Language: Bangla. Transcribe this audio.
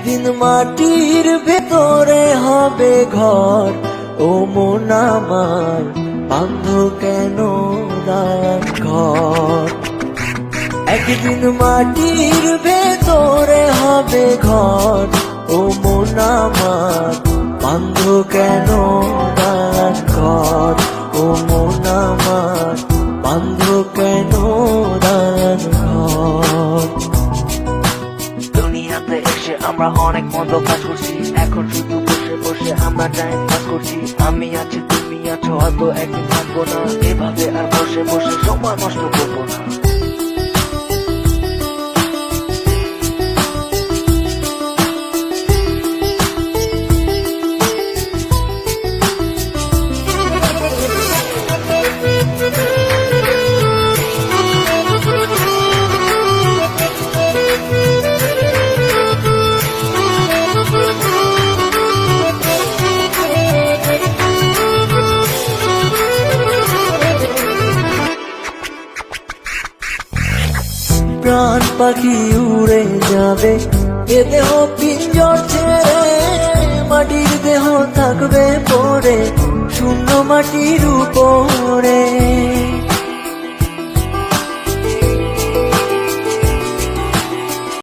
একদিন মাটির ভেতরে হবে ঘর, ও মন আমার বাঁধ কেন দালান ঘর। একদিন মাটির ভেতরে হবে ঘর, ও মন আমার বাঁধ কেন দালান ঘর, ও মন আমার বাঁধ কেন দালান ঘর। দুনিয়াতে এসে আমরা অনেক মন্দ কাজ করছি, এখন শুধু বসে বসে আমরা টাইম পাস করছি। আমি আছি তুমি আছো, হয়তো একদিন থাকবো না, এভাবে আর বসে বসে সময় নষ্ট করবো না। প্রাণ পাখি উড়ে যাবে এ দেহ পিঞ্জর ছেড়ে, মাটির দেহ থাকবে পড়ে শূন্য মাটির উপরে।